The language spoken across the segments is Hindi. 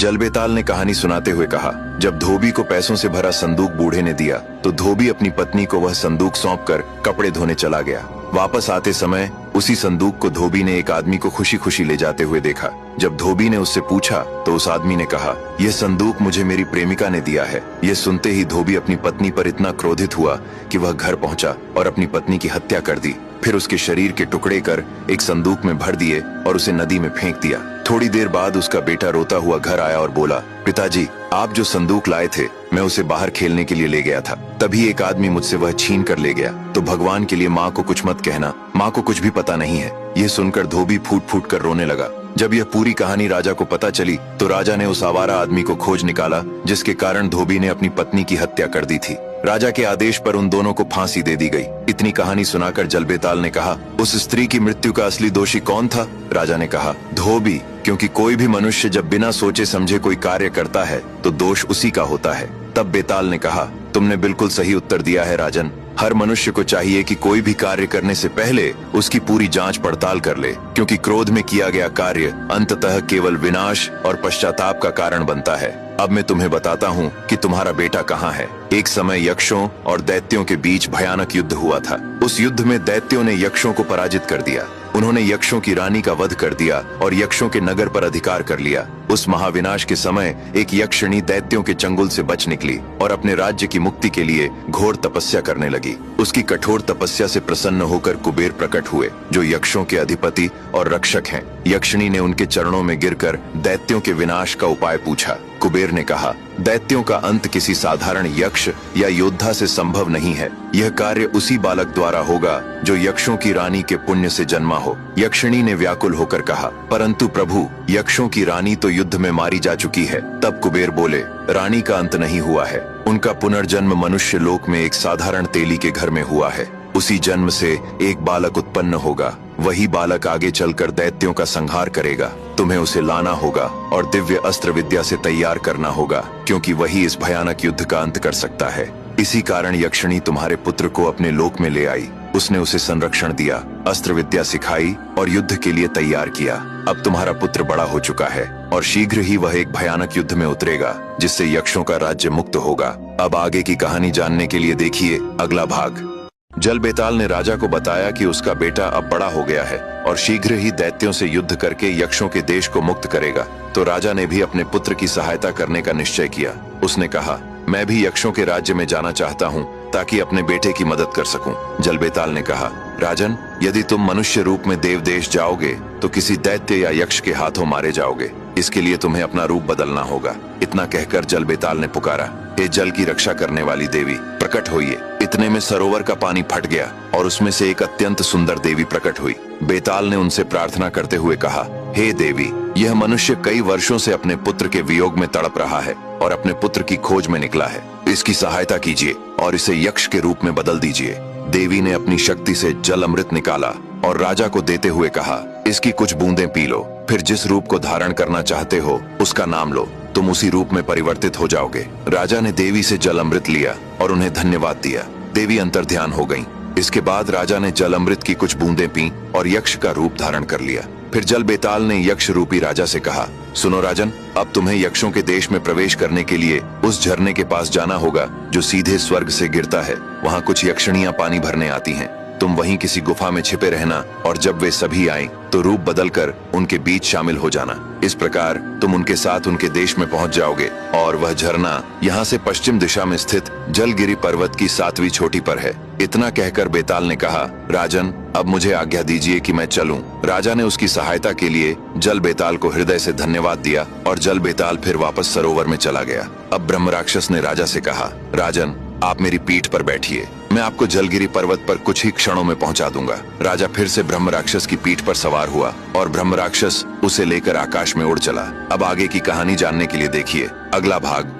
जलबेताल ने कहानी सुनाते हुए कहा, जब धोबी को पैसों से भरा संदूक बूढ़े ने दिया तो धोबी अपनी पत्नी को वह संदूक सौंपकर कपड़े धोने चला गया। वापस आते समय उसी संदूक को धोबी ने एक आदमी को खुशी खुशी ले जाते हुए देखा। जब धोबी ने उससे पूछा तो उस आदमी ने कहा, यह संदूक मुझे मेरी प्रेमिका ने दिया है। यह सुनते ही धोबी अपनी पत्नी पर इतना क्रोधित हुआ कि वह घर पहुंचा और अपनी पत्नी की हत्या कर दी। फिर उसके शरीर के टुकड़े कर एक संदूक में भर दिए और उसे नदी में फेंक दिया। थोड़ी देर बाद उसका बेटा रोता हुआ घर आया और बोला, पिताजी, आप जो संदूक लाए थे मैं उसे बाहर खेलने के लिए ले गया था, तभी एक आदमी मुझसे वह छीन कर ले गया। तो भगवान के लिए माँ को कुछ मत कहना, माँ को कुछ भी पता नहीं है। यह सुनकर धोबी फूट फूट कर रोने लगा। जब यह पूरी कहानी राजा को पता चली तो राजा ने उस आवारा आदमी को खोज निकाला जिसके कारण धोबी ने अपनी पत्नी की हत्या कर दी थी। राजा के आदेश पर उन दोनों को फांसी दे दी गई। इतनी कहानी सुनाकर जलबेताल ने कहा, उस स्त्री की मृत्यु का असली दोषी कौन था? राजा ने कहा, धोबी, क्योंकि कोई भी मनुष्य जब बिना सोचे समझे कोई कार्य करता है तो दोष उसी का होता है। तब बेताल ने कहा, तुमने बिल्कुल सही उत्तर दिया है राजन। हर मनुष्य को चाहिए कि कोई भी कार्य करने से पहले उसकी पूरी जांच पड़ताल कर ले, क्योंकि क्रोध में किया गया कार्य अंततः केवल विनाश और पश्चाताप का कारण बनता है। अब मैं तुम्हें बताता हूँ कि तुम्हारा बेटा कहाँ है। एक समय यक्षों और दैत्यों के बीच भयानक युद्ध हुआ था। उस युद्ध में दैत्यों ने यक्षों को पराजित कर दिया। उन्होंने यक्षों की रानी का वध कर दिया और यक्षों के नगर पर अधिकार कर लिया। उस महाविनाश के समय एक यक्षिणी दैत्यों के चंगुल से बच निकली और अपने राज्य की मुक्ति के लिए घोर तपस्या करने लगी। उसकी कठोर तपस्या से प्रसन्न होकर कुबेर प्रकट हुए, जो यक्षों के अधिपति और रक्षक हैं। यक्षिणी ने उनके चरणों में गिरकर दैत्यों के विनाश का उपाय पूछा। कुबेर ने कहा, दैत्यों का अंत किसी साधारण यक्ष या योद्धा से संभव नहीं है। यह कार्य उसी बालक द्वारा होगा जो यक्षों की रानी के पुण्य से जन्मा हो। यक्षिणी ने व्याकुल होकर कहा, परंतु प्रभु, यक्षों की रानी तो युद्ध में मारी जा चुकी है। तब कुबेर बोले, रानी का अंत नहीं हुआ है, उनका पुनर्जन्म मनुष्य लोक में एक साधारण तेली के घर में हुआ है। उसी जन्म से एक बालक उत्पन्न होगा। वही बालक आगे चलकर दैत्यों का संहार करेगा। तुम्हें उसे लाना होगा और दिव्य अस्त्र विद्या से तैयार करना होगा, क्योंकि वही इस भयानक युद्ध का अंत कर सकता है। इसी कारण यक्षिणी तुम्हारे पुत्र को अपने लोक में ले आई। उसने उसे संरक्षण दिया, अस्त्र विद्या सिखाई और युद्ध के लिए तैयार किया। अब तुम्हारा पुत्र बड़ा हो चुका है और शीघ्र ही वह एक भयानक युद्ध में उतरेगा, जिससे यक्षों का राज्य मुक्त होगा। अब आगे की कहानी जानने के लिए देखिए अगला भाग। जलबेताल ने राजा को बताया कि उसका बेटा अब बड़ा हो गया है और शीघ्र ही दैत्यों से युद्ध करके यक्षों के देश को मुक्त करेगा। तो राजा ने भी अपने पुत्र की सहायता करने का निश्चय किया। उसने कहा, मैं भी यक्षों के राज्य में जाना चाहता हूँ ताकि अपने बेटे की मदद कर सकूं। जलबेताल ने कहा, राजन, यदि तुम मनुष्य रूप में देव देश जाओगे तो किसी दैत्य या यक्ष के हाथों मारे जाओगे। इसके लिए तुम्हें अपना रूप बदलना होगा। इतना कहकर जलबेताल ने पुकारा, हे जल की रक्षा करने वाली देवी, प्रकट होइए। इतने में सरोवर का पानी फट गया और उसमें से एक अत्यंत सुंदर देवी प्रकट हुई। बेताल ने उनसे प्रार्थना करते हुए कहा, हे देवी, यह मनुष्य कई वर्षों से अपने पुत्र के वियोग में तड़प रहा है और अपने पुत्र की खोज में निकला है। इसकी सहायता कीजिए और इसे यक्ष के रूप में बदल दीजिए। देवी ने अपनी शक्ति से जल अमृत निकाला और राजा को देते हुए कहा, इसकी कुछ बूंदें पी लो, फिर जिस रूप को धारण करना चाहते हो उसका नाम लो, तुम उसी रूप में परिवर्तित हो जाओगे। राजा ने देवी से जल अमृत लिया और उन्हें धन्यवाद दिया। देवी अंतर्ध्यान हो गईं। इसके बाद राजा ने जल अमृत की कुछ बूंदें पी और यक्ष का रूप धारण कर लिया। फिर जलबेताल ने यक्ष रूपी राजा से कहा, सुनो राजन, अब तुम्हें यक्षों के देश में प्रवेश करने के लिए उस झरने के पास जाना होगा जो सीधे स्वर्ग से गिरता है। वहाँ कुछ यक्षिणियां पानी भरने आती हैं। तुम वहीं किसी गुफा में छिपे रहना और जब वे सभी आएं तो रूप बदलकर उनके बीच शामिल हो जाना। इस प्रकार तुम उनके साथ उनके देश में पहुंच जाओगे और वह झरना यहाँ से पश्चिम दिशा में स्थित जलगिरी पर्वत की 7वीं चोटी पर है। इतना कहकर बेताल ने कहा, राजन, अब मुझे आज्ञा दीजिए कि मैं चलूं। राजा ने उसकी सहायता के लिए जल बेताल को हृदय से धन्यवाद दिया और जल बेताल फिर वापस सरोवर में चला गया। अब ब्रह्म राक्षस ने राजा से कहा, राजन, आप मेरी पीठ पर बैठिए, मैं आपको जलगिरी पर्वत पर कुछ ही क्षणों में पहुंचा दूंगा। राजा फिर से ब्रह्म राक्षस की पीठ पर सवार हुआ और ब्रह्म राक्षस उसे लेकर आकाश में उड़ चला। अब आगे की कहानी जानने के लिए देखिए अगला भाग।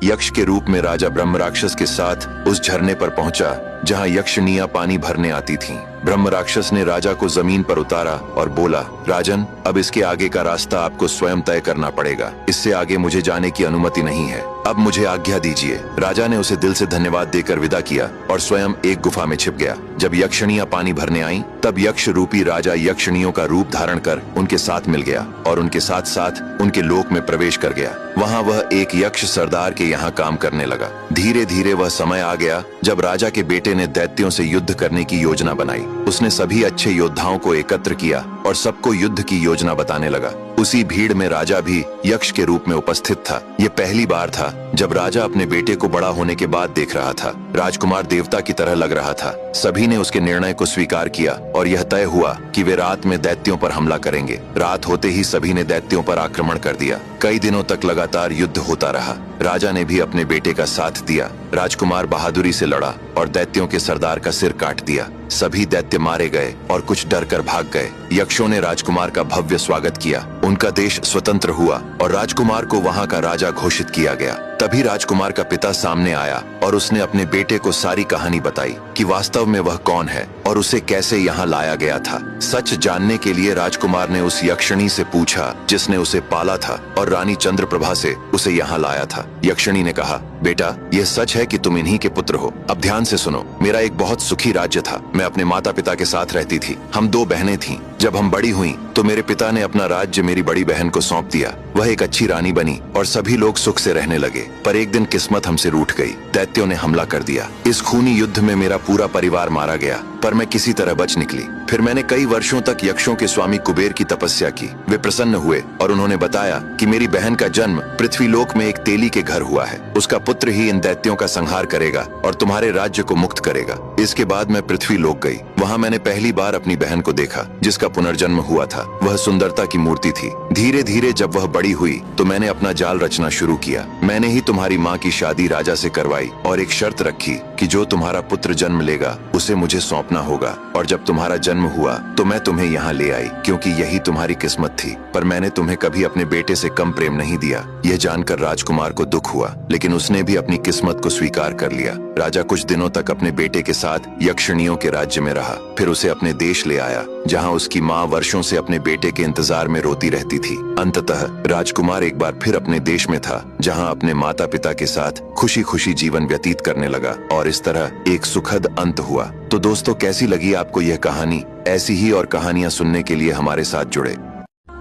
यक्ष के रूप में राजा ब्रह्म राक्षस के साथ उस झरने पर पहुंचा जहां यक्षिणियां पानी भरने आती थीं। ब्रह्म राक्षस ने राजा को जमीन पर उतारा और बोला, राजन, अब इसके आगे का रास्ता आपको स्वयं तय करना पड़ेगा। इससे आगे मुझे जाने की अनुमति नहीं है। अब मुझे आज्ञा दीजिए। राजा ने उसे दिल से धन्यवाद देकर विदा किया और स्वयं एक गुफा में छिप गया। जब यक्षिणियां पानी भरने आईं, तब यक्ष रूपी राजा यक्षिणियों का रूप धारण कर उनके साथ मिल गया और उनके साथ साथ उनके लोक में प्रवेश कर गया। वहाँ वह एक यक्ष सरदार के यहाँ काम करने लगा। धीरे धीरे वह समय आ गया जब राजा के बेटे ने दैत्यों से युद्ध करने की योजना बनाई। उसने सभी अच्छे योद्धाओं को एकत्र किया और सबको युद्ध की योजना बताने लगा। उसी भीड़ में राजा भी यक्ष के रूप में उपस्थित था। ये पहली बार था जब राजा अपने बेटे को बड़ा होने के बाद देख रहा था। राजकुमार देवता की तरह लग रहा था। सभी ने उसके निर्णय को स्वीकार किया और यह तय हुआ कि वे रात में दैत्यों पर हमला करेंगे। रात होते ही सभी ने दैत्यों पर आक्रमण कर दिया। कई दिनों तक लगातार युद्ध होता रहा। राजा ने भी अपने बेटे का साथ दिया। राजकुमार बहादुरी से लड़ा और दैत्यों के सरदार का सिर काट दिया। सभी दैत्य मारे गए और कुछ डर कर भाग गए। यक्षों ने राजकुमार का भव्य स्वागत किया। उनका देश स्वतंत्र हुआ और राजकुमार को वहाँ का राजा घोषित किया गया। तभी राजकुमार का पिता सामने आया और उसने अपने बेटे को सारी कहानी बताई कि वास्तव में वह कौन है और उसे कैसे यहाँ लाया गया था। सच जानने के लिए राजकुमार ने उस यक्षिणी से पूछा जिसने उसे पाला था और रानी चंद्रप्रभा से उसे यहाँ लाया था। यक्षिणी ने कहा, बेटा, यह सच है कि तुम इन्हीं के पुत्र हो। अब ध्यान से सुनो। मेरा एक बहुत सुखी राज्य था। मैं अपने माता पिता के साथ रहती थी। हम 2 बहनें थीं। जब हम बड़ी हुईं, तो मेरे पिता ने अपना राज्य मेरी बड़ी बहन को सौंप दिया। वह एक अच्छी रानी बनी और सभी लोग सुख से रहने लगे। पर एक दिन किस्मत हमसे रूठ गई। दैत्यों ने हमला कर दिया। इस खूनी युद्ध में मेरा पूरा परिवार मारा गया, पर मैं किसी तरह बच निकली। फिर मैंने कई वर्षों तक यक्षों के स्वामी कुबेर की तपस्या की। वे प्रसन्न हुए और उन्होंने बताया कि मेरी बहन का जन्म पृथ्वीलोक में एक तेली के घर हुआ है। उसका पुत्र ही इन दैत्यों का संहार करेगा और तुम्हारे राज्य को मुक्त करेगा। इसके बाद मैं पृथ्वीलोक गई। वहाँ मैंने पहली बार अपनी बहन को देखा जिसका पुनर्जन्म हुआ था। वह सुंदरता की मूर्ति थी। धीरे धीरे जब वह बड़ी हुई तो मैंने अपना जाल रचना शुरू किया। मैंने ही तुम्हारी माँ की शादी राजा से करवाई और एक शर्त रखी कि जो तुम्हारा पुत्र जन्म लेगा उसे मुझे सौंपना होगा। और जब तुम्हारा जन्म हुआ तो मैं तुम्हें यहाँ ले आई, क्योंकि यही तुम्हारी किस्मत थी। पर मैंने तुम्हें कभी अपने बेटे से कम प्रेम नहीं दिया। यह जानकर राजकुमार को दुख हुआ, लेकिन उसने भी अपनी किस्मत को स्वीकार कर लिया। राजा कुछ दिनों तक अपने बेटे के साथ यक्षिणियों के राज्य में रहा। फिर उसे अपने देश ले आया, जहाँ उसकी माँ वर्षों से अपने बेटे के इंतजार में रोती रहती थी। अंततः राजकुमार एक बार फिर अपने देश में था, जहाँ अपने माता पिता के साथ खुशी खुशी जीवन व्यतीत करने लगा और इस तरह एक सुखद अंत हुआ। तो दोस्तों, कैसी लगी आपको यह कहानी? ऐसी ही और कहानियां सुनने के लिए हमारे साथ जुड़े।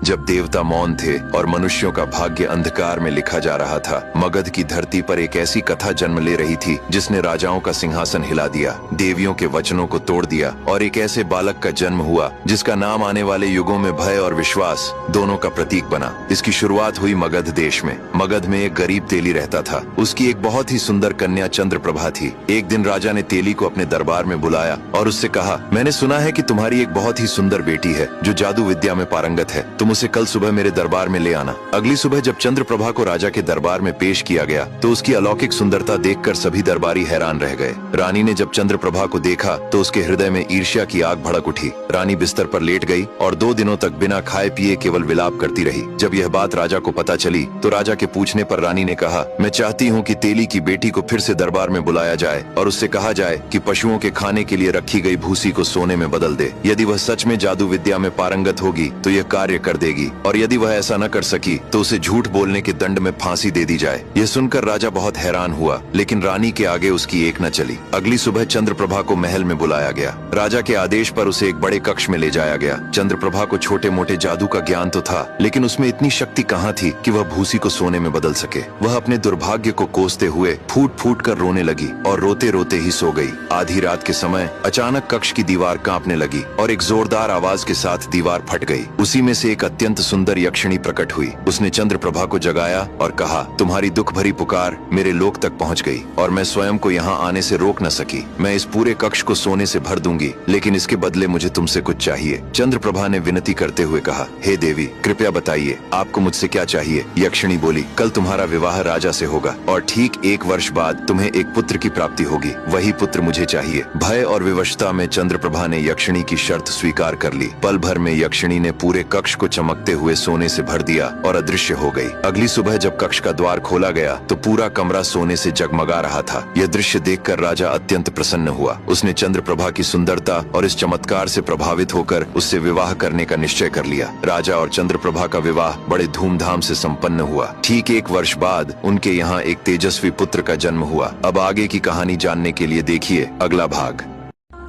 जब देवता मौन थे और मनुष्यों का भाग्य अंधकार में लिखा जा रहा था, मगध की धरती पर एक ऐसी कथा जन्म ले रही थी जिसने राजाओं का सिंहासन हिला दिया, देवियों के वचनों को तोड़ दिया और एक ऐसे बालक का जन्म हुआ जिसका नाम आने वाले युगों में भय और विश्वास दोनों का प्रतीक बना। इसकी शुरुआत हुई मगध देश में। मगध में एक गरीब तेली रहता था। उसकी एक बहुत ही सुंदर कन्या चंद्रप्रभा थी। एक दिन राजा ने तेली को अपने दरबार में बुलाया और उससे कहा, मैंने सुना है कि तुम्हारी एक बहुत ही सुंदर बेटी है जो जादू विद्या में पारंगत है। तुम उसे कल सुबह मेरे दरबार में ले आना। अगली सुबह जब चंद्रप्रभा को राजा के दरबार में पेश किया गया तो उसकी अलौकिक सुंदरता देखकर सभी दरबारी हैरान रह गए। रानी ने जब चंद्रप्रभा को देखा तो उसके हृदय में ईर्ष्या की आग भड़क उठी। रानी बिस्तर पर लेट गई और 2 दिनों तक बिना खाए पिए केवल विलाप करती रही। जब यह बात राजा को पता चली तो राजा के पूछने पर रानी ने कहा, मैं चाहती हूँ कि तेली की बेटी को फिर से दरबार में बुलाया जाए और उससे कहा जाए कि पशुओं के खाने के लिए रखी गई भूसी को सोने में बदल दे। यदि वह सच में जादू विद्या में पारंगत होगी तो यह कार्य कर देगी, और यदि वह ऐसा न कर सकी तो उसे झूठ बोलने के दंड में फांसी दे दी जाए। यह सुनकर राजा बहुत हैरान हुआ, लेकिन रानी के आगे उसकी एक न चली। अगली सुबह चंद्रप्रभा को महल में बुलाया गया। राजा के आदेश पर उसे एक बड़े कक्ष में ले जाया गया। चंद्रप्रभा को छोटे मोटे जादू का ज्ञान तो था, लेकिन उसमें इतनी शक्ति कहाँ थी कि वह भूसी को सोने में बदल सके। वह अपने दुर्भाग्य को कोसते हुए फूट फूट कर रोने लगी और रोते रोते ही सो गई। आधी रात के समय अचानक कक्ष की दीवार कांपने लगी और एक जोरदार आवाज के साथ दीवार फट गई। उसी में से एक अत्यंत सुंदर यक्षिणी प्रकट हुई। उसने चंद्रप्रभा को जगाया और कहा, तुम्हारी दुख भरी पुकार मेरे लोक तक पहुंच गई और मैं स्वयं को यहाँ आने से रोक न सकी। मैं इस पूरे कक्ष को सोने से भर दूंगी, लेकिन इसके बदले मुझे तुमसे कुछ चाहिए। चंद्रप्रभा ने विनती करते हुए कहा, हे देवी, कृपया बताइए आपको मुझसे क्या चाहिए। यक्षिणी बोली, कल तुम्हारा विवाह राजा से होगा और ठीक 1 वर्ष बाद तुम्हें एक पुत्र की प्राप्ति होगी। वही पुत्र मुझे चाहिए। भय और विवशता में चंद्रप्रभा ने यक्षिणी की शर्त स्वीकार कर ली। पल भर में यक्षिणी ने पूरे कक्ष को चमकते हुए सोने से भर दिया और अदृश्य हो गई। अगली सुबह जब कक्ष का द्वार खोला गया तो पूरा कमरा सोने से जगमगा रहा था। यह दृश्य देखकर राजा अत्यंत प्रसन्न हुआ। उसने चंद्रप्रभा की सुंदरता और इस चमत्कार से प्रभावित होकर उससे विवाह करने का निश्चय कर लिया। राजा और चंद्रप्रभा का विवाह बड़े धूमधाम से संपन्न हुआ। ठीक 1 वर्ष बाद उनके यहाँ एक तेजस्वी पुत्र का जन्म हुआ। अब आगे की कहानी जानने के लिए देखिए अगला भाग।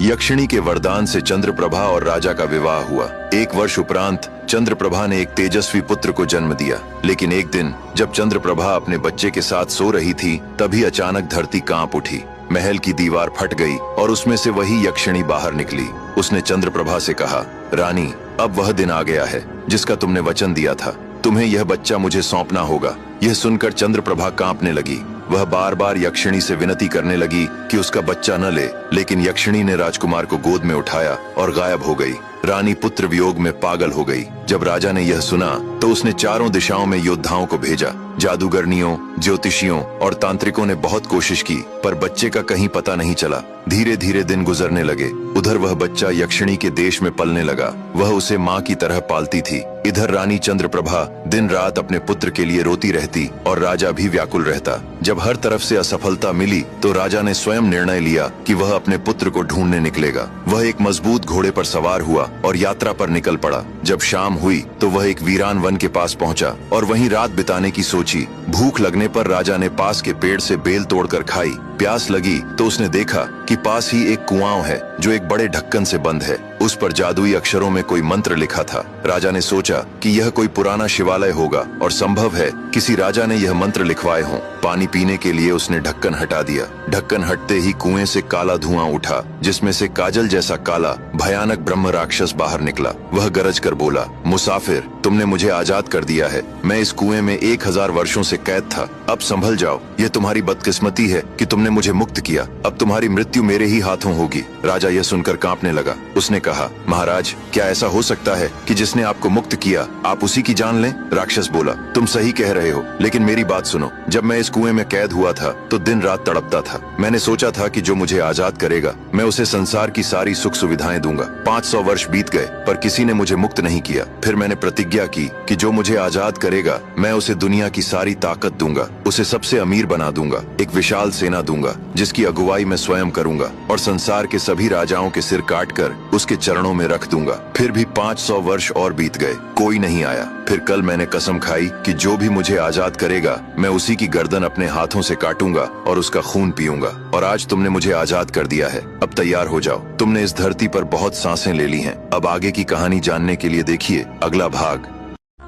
यक्षिणी के वरदान से चंद्रप्रभा और राजा का विवाह हुआ। 1 वर्ष उपरांत चंद्रप्रभा ने एक तेजस्वी पुत्र को जन्म दिया। लेकिन एक दिन जब चंद्रप्रभा अपने बच्चे के साथ सो रही थी तभी अचानक धरती कांप उठी। महल की दीवार फट गई और उसमें से वही यक्षिणी बाहर निकली। उसने चंद्रप्रभा से कहा, रानी, अब वह दिन आ गया है जिसका तुमने वचन दिया था। तुम्हें यह बच्चा मुझे सौंपना होगा। यह सुनकर चंद्रप्रभा कांपने लगी। वह बार बार यक्षिणी से विनती करने लगी कि उसका बच्चा न ले, लेकिन यक्षिणी ने राजकुमार को गोद में उठाया और गायब हो गई। रानी पुत्र वियोग में पागल हो गई। जब राजा ने यह सुना तो उसने चारों दिशाओं में योद्धाओं को भेजा। जादूगरनियों, ज्योतिषियों और तांत्रिकों ने बहुत कोशिश की पर बच्चे का कहीं पता नहीं चला। धीरे धीरे दिन गुजरने लगे। उधर वह बच्चा यक्षिणी के देश में पलने लगा। वह उसे माँ की तरह पालती थी। इधर रानी चंद्रप्रभा दिन रात अपने पुत्र के लिए रोती रहती और राजा भी व्याकुल रहता। जब हर तरफ से असफलता मिली तो राजा ने स्वयं निर्णय लिया कि वह अपने पुत्र को ढूंढने निकलेगा। वह एक मजबूत घोड़े पर सवार हुआ और यात्रा पर निकल पड़ा। जब शाम हुई तो वह एक वीरान वन के पास पहुंचा और वहीं रात बिताने की सोची। भूख लगने पर राजा ने पास के पेड़ से बेल तोड़कर खाई। प्यास लगी तो उसने देखा कि पास ही एक कुआं है जो एक बड़े ढक्कन से बंद है। उस पर जादुई अक्षरों में कोई मंत्र लिखा था। राजा ने सोचा कि यह कोई पुराना शिवालय होगा और संभव है किसी राजा ने यह मंत्र लिखवाए हों। पानी पीने के लिए उसने ढक्कन हटा दिया। ढक्कन हटते ही कुएं से काला धुआं उठा जिसमें से काजल जैसा काला भयानक ब्रह्म राक्षस बाहर निकला। वह गरज कर बोला, मुसाफिर, तुमने मुझे आजाद कर दिया है। मैं इस कुएं में 1000 वर्षों से कैद था। अब संभल जाओ। यह तुम्हारी बदकिस्मती है कि तुमने मुझे मुक्त किया। अब तुम्हारी मृत्यु मेरे ही हाथों होगी। राजा यह सुनकर कांपने लगा। उसने कहा, महाराज, क्या ऐसा हो सकता है कि जिसने आपको मुक्त किया आप उसी की जान लें? राक्षस बोला, तुम सही कह रहे हो, लेकिन मेरी बात सुनो। जब मैं इस कुएं में कैद हुआ था तो दिन रात तड़पता था। मैंने सोचा था कि जो मुझे आजाद करेगा मैं उसे संसार की सारी सुख सुविधाएं दूंगा। 500 वर्ष बीत गए पर किसी ने मुझे मुक्त नहीं किया। फिर मैंने प्रतिज्ञा की कि जो मुझे आजाद करेगा मैं उसे दुनिया की सारी ताकत दूंगा, उसे सबसे अमीर बना दूंगा, एक विशाल सेना दूंगा जिसकी अगुवाई मैं स्वयं करूंगा और संसार के सभी राजाओं के सिर काटकर उसके चरणों में रख दूंगा। फिर भी 500 वर्ष और बीत गए, कोई नहीं आया। फिर कल मैंने कसम खाई कि जो भी मुझे आजाद करेगा मैं उसी की गर्दन अपने हाथों से काटूंगा और उसका खून पीऊंगा। और आज तुमने मुझे आजाद कर दिया है। अब तैयार हो जाओ। तुमने इस धरती पर बहुत सांसें ले ली हैं। अब आगे की कहानी जानने के लिए देखिए अगला भाग।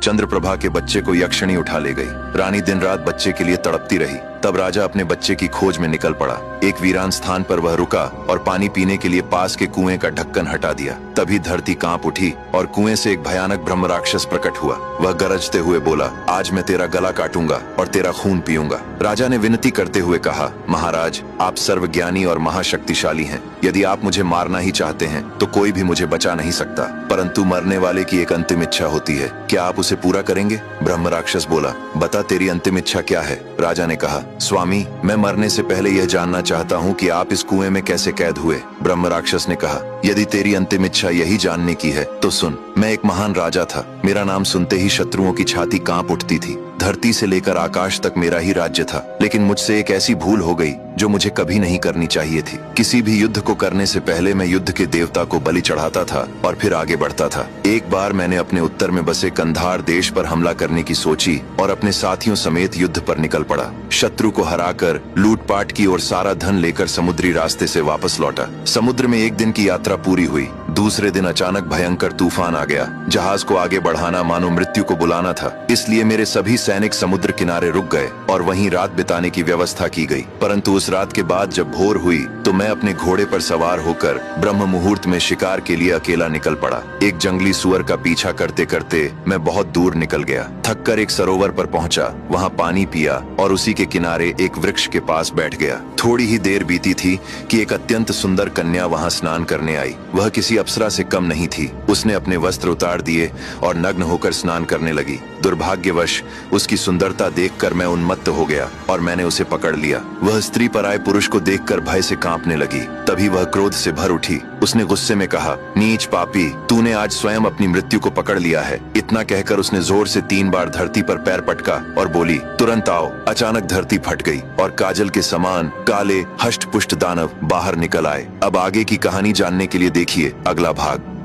चंद्रप्रभा के बच्चे को यक्षिणी उठा ले गई। रानी दिन रात बच्चे के लिए तड़पती रही। तब राजा अपने बच्चे की खोज में निकल पड़ा। एक वीरान स्थान पर वह रुका और पानी पीने के लिए पास के कुएं का ढक्कन हटा दिया। तभी धरती कांप उठी और कुएं से एक भयानक ब्रह्म राक्षस प्रकट हुआ। वह गरजते हुए बोला, आज मैं तेरा गला काटूंगा और तेरा खून पीऊंगा। राजा ने विनती करते हुए कहा, महाराज, आप सर्वज्ञानी और महाशक्तिशाली हैं। यदि आप मुझे मारना ही चाहते हैं तो कोई भी मुझे बचा नहीं सकता, परंतु मरने वाले की एक अंतिम इच्छा होती है। क्या आप उसे पूरा करेंगे? ब्रह्म राक्षस बोला, बता तेरी अंतिम इच्छा क्या है? राजा ने कहा, स्वामी, मैं मरने से पहले यह जानना चाहता हूँ कि आप इस कुएं में कैसे कैद हुए। ब्रह्म राक्षस ने कहा, यदि तेरी अंतिम इच्छा यही जानने की है तो सुन। मैं एक महान राजा था। मेरा नाम सुनते ही शत्रुओं की छाती कांप उठती थी। धरती से लेकर आकाश तक मेरा ही राज्य था। लेकिन मुझसे एक ऐसी भूल हो गई जो मुझे कभी नहीं करनी चाहिए थी। किसी भी युद्ध को करने से पहले मैं युद्ध के देवता को बलि चढ़ाता था और फिर आगे बढ़ता था। एक बार मैंने अपने उत्तर में बसे कंधार देश पर हमला करने की सोची और अपने साथियों समेत युद्ध पर निकल पड़ा। शत्रु को हराकर लूटपाट की और सारा धन लेकर समुद्री रास्ते से वापस लौटा। समुद्र में एक दिन की यात्रा पूरी हुई। दूसरे दिन अचानक भयंकर तूफान आ गया। जहाज को आगे बढ़ाना मानो मृत्यु को बुलाना था, इसलिए मेरे सभी सैनिक समुद्र किनारे रुक गए और वहीं रात बिताने की व्यवस्था की गई। परंतु उस रात के बाद जब भोर हुई तो मैं अपने घोड़े पर सवार होकर ब्रह्म मुहूर्त में शिकार के लिए अकेला निकल पड़ा। एक जंगली सुअर का पीछा करते करते मैं बहुत दूर निकल गया। थककर एक सरोवर पर पहुंचा, वहां पानी पिया और उसी के किनारे एक वृक्ष के पास बैठ गया। थोड़ी ही देर बीती थी कि एक अत्यंत सुंदर कन्या वहां स्नान करने आई। वह किसी अप्सरा से कम नहीं थी। उसने अपने वस्त्र उतार दिए और नग्न होकर स्नान करने लगी। दुर्भाग्यवश उसकी सुंदरता देखकर मैं उन्मत्त हो गया और मैंने उसे पकड़ लिया। वह स्त्री पराये पुरुष को देखकर भय से कांपने लगी। तभी वह क्रोध से भर उठी उसने गुस्से में कहा, नीच पापी, तूने आज स्वयं अपनी मृत्यु को पकड़ लिया है। इतना कहकर उसने जोर से 3 बार धरती पर पैर पटका और बोली, तुरंत आओ। अचानक धरती फट गई और काजल के समान काले हष्ट पुष्ट दानव बाहर निकल आए। अब आगे की कहानी जानने के लिए देखिए अगला भाग।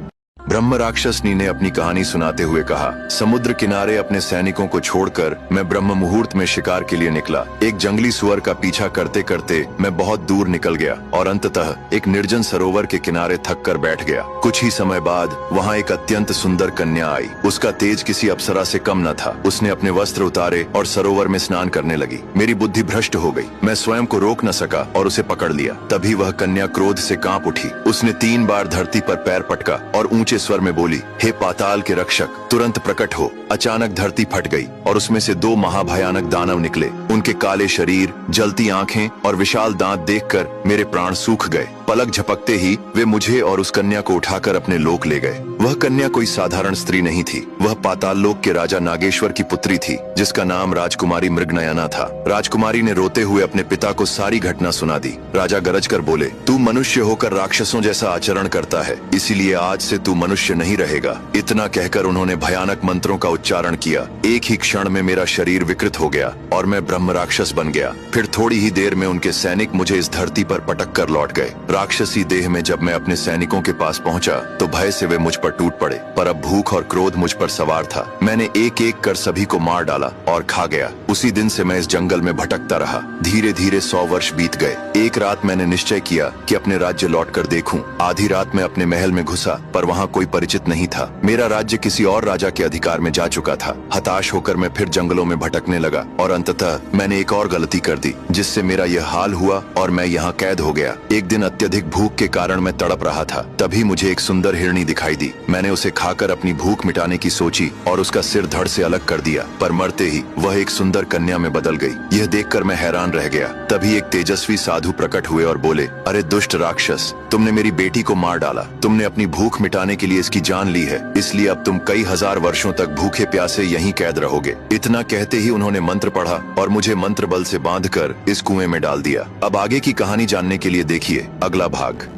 ब्रह्म राक्षसनी ने अपनी कहानी सुनाते हुए कहा, समुद्र किनारे अपने सैनिकों को छोड़कर मैं ब्रह्म मुहूर्त में शिकार के लिए निकला। एक जंगली सुअर का पीछा करते करते मैं बहुत दूर निकल गया और अंततः एक निर्जन सरोवर के किनारे थक कर बैठ गया। कुछ ही समय बाद वहाँ एक अत्यंत सुंदर कन्या आई। उसका तेज किसी अप्सरा से कम न था। उसने अपने वस्त्र उतारे और सरोवर में स्नान करने लगी। मेरी बुद्धि भ्रष्ट हो गई। मैं स्वयं को रोक न सका और उसे पकड़ लिया। तभी वह कन्या क्रोध से कांप उठी। उसने 3 बार धरती पर पैर पटका और ऊंचे स्वर में बोली, हे पाताल के रक्षक, तुरंत प्रकट हो। अचानक धरती फट गई और उसमें से 2 महाभयानक दानव निकले। उनके काले शरीर, जलती आंखें और विशाल दांत देखकर मेरे प्राण सूख गए। पलक झपकते ही वे मुझे और उस कन्या को उठाकर अपने लोक ले गए। वह कन्या कोई साधारण स्त्री नहीं थी। वह पाताल लोक के राजा नागेश्वर की पुत्री थी, जिसका नाम राजकुमारी मृगनयना था। राजकुमारी ने रोते हुए अपने पिता को सारी घटना सुना दी। राजा गरज कर बोले, तू मनुष्य होकर राक्षसों जैसा आचरण करता है, इसीलिए आज से तू मनुष्य नहीं रहेगा। इतना कहकर उन्होंने भयानक मंत्रों का उच्चारण किया। एक ही क्षण में मेरा शरीर विकृत हो गया और मैं ब्रह्म राक्षस बन गया। फिर थोड़ी ही देर में उनके सैनिक मुझे इस धरती पर पटक कर लौट गए। राक्षसी देह में जब मैं अपने सैनिकों के पास पहुंचा तो भय से वे मुझ पर टूट पड़े, पर अब भूख और क्रोध मुझ पर सवार था। मैंने एक एक कर सभी को मार डाला और खा गया। उसी दिन से मैं इस जंगल में भटकता रहा। धीरे धीरे 100 वर्ष बीत गए। एक रात मैंने निश्चय किया कि अपने राज्य लौट कर देखूं। आधी रात में अपने महल में घुसा, पर वहाँ कोई परिचित नहीं था। मेरा राज्य किसी और राजा के अधिकार में जा चुका था। हताश होकर मैं फिर जंगलों में भटकने लगा और अंततः मैंने एक और गलती कर दी, जिससे मेरा यह हाल हुआ और मैं यहाँ कैद हो गया। एक दिन अत्यधिक भूख के कारण मैं तड़प रहा था। तभी मुझे एक सुंदर हिरणी दिखाई दी। मैंने उसे खाकर अपनी भूख मिटाने की सोची और उसका सिर धड़ से अलग कर दिया, पर मरते ही वह एक सुंदर कन्या में बदल गई। यह देखकर मैं हैरान रह गया। तभी एक तेजस्वी साधु प्रकट हुए और बोले, अरे दुष्ट राक्षस, तुमने मेरी बेटी को मार डाला। तुमने अपनी भूख मिटाने के लिए इसकी जान ली है, इसलिए अब तुम कई हजार वर्षों तक भूखे प्यासे यहीं कैद रहोगे। इतना कहते ही उन्होंने मंत्र पढ़ा और मुझे मंत्र बल से बांधकर इस कुएं में डाल दिया। अब आगे की कहानी जानने के लिए देखिए अगला भाग।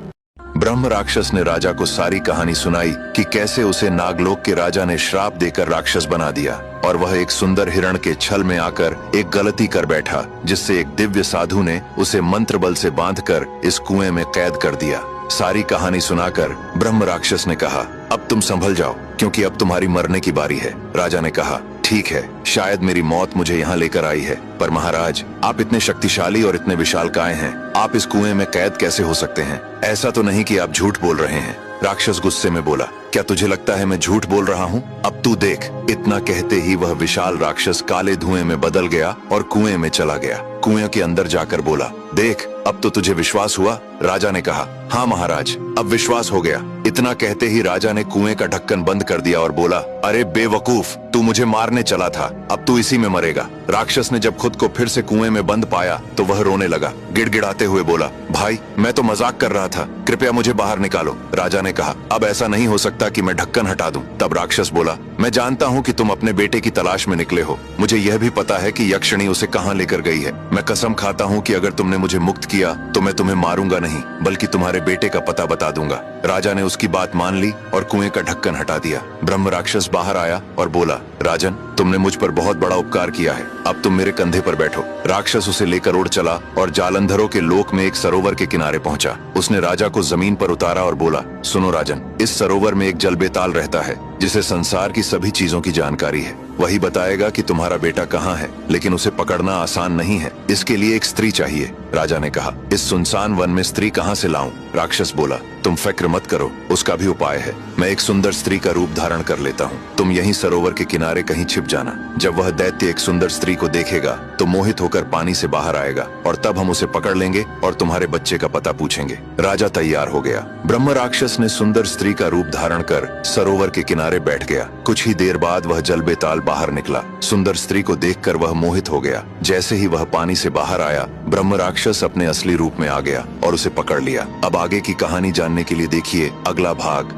ब्रह्म राक्षस ने राजा को सारी कहानी सुनाई कि कैसे उसे नागलोक के राजा ने श्राप देकर राक्षस बना दिया और वह एक सुंदर हिरण के छल में आकर एक गलती कर बैठा, जिससे एक दिव्य साधु ने उसे मंत्र बल से बांधकर इस कुएं में कैद कर दिया। सारी कहानी सुनाकर ब्रह्म राक्षस ने कहा, अब तुम संभल जाओ, क्योंकि अब तुम्हारी मरने की बारी है। राजा ने कहा, ठीक है, शायद मेरी मौत मुझे यहाँ लेकर आई है, पर महाराज, आप इतने शक्तिशाली और इतने विशालकाय हैं, आप इस कुएं में कैद कैसे हो सकते हैं? ऐसा तो नहीं कि आप झूठ बोल रहे हैं? राक्षस गुस्से में बोला, क्या तुझे लगता है मैं झूठ बोल रहा हूँ? अब तू देख। इतना कहते ही वह विशाल राक्षस काले धुएं में बदल गया और कुएं में चला गया। कुएं के अंदर जाकर बोला, देख, अब तो तुझे विश्वास हुआ? राजा ने कहा, हाँ महाराज, अब विश्वास हो गया। इतना कहते ही राजा ने कुएं का ढक्कन बंद कर दिया और बोला, अरे बेवकूफ, तू मुझे मारने चला था, अब तू इसी में मरेगा। राक्षस ने जब खुद को फिर से कुएं में बंद पाया तो वह रोने लगा। गिड़गिड़ाते हुए बोला, भाई, मैं तो मजाक कर रहा था, कृपया मुझे बाहर निकालो। राजा ने कहा, अब ऐसा नहीं हो सकता कि मैं ढक्कन हटा दूं। तब राक्षस बोला, मैं जानता हूँ कि तुम अपने बेटे की तलाश में निकले हो। मुझे यह भी पता है कि यक्षिणी उसे कहाँ लेकर गई है। मैं कसम खाता हूँ कि अगर तुमने मुझे मुक्त किया तो मैं तुम्हें मारूंगा नहीं, बल्कि तुम्हारे बेटे का पता बता दूंगा। राजा ने उसकी बात मान ली और कुएं का ढक्कन हटा दिया। ब्रह्म राक्षस बाहर आया और बोला, राजन, तुमने मुझ पर बहुत बड़ा उपकार किया है, अब तुम मेरे कंधे पर बैठो। राक्षस उसे लेकर उड़ चला और जालंधरों के लोक में एक सरोवर के किनारे पहुंचा। उसने राजा को जमीन पर उतारा और बोला, सुनो राजन, इस सरोवर में एक जलबेताल रहता है, जिसे संसार की सभी चीजों की जानकारी है। वही बताएगा कि तुम्हारा बेटा कहाँ है, लेकिन उसे पकड़ना आसान नहीं है। इसके लिए एक स्त्री चाहिए। राजा ने कहा, इस सुनसान वन में स्त्री कहाँ से लाऊं? राक्षस बोला, तुम फिक्र मत करो, उसका भी उपाय है। मैं एक सुंदर स्त्री का रूप धारण कर लेता हूँ। तुम यहीं सरोवर के किनारे कहीं छिप जाना। जब वह दैत्य एक सुंदर स्त्री को देखेगा तो मोहित होकर पानी से बाहर आएगा और तब हम उसे पकड़ लेंगे और तुम्हारे बच्चे का पता पूछेंगे। राजा तैयार हो गया। ब्रह्म राक्षस ने सुंदर स्त्री का रूप धारण कर सरोवर के किनारे बैठ गया। कुछ ही देर बाद वह जलबेताल बाहर निकला। सुंदर स्त्री को देखकर वह मोहित हो गया। जैसे ही वह पानी से बाहर आया, ब्रह्म राक्षस अपने असली रूप में आ गया और उसे पकड़ लिया। अब आगे की कहानी जानने के लिए देखिए अगला भाग।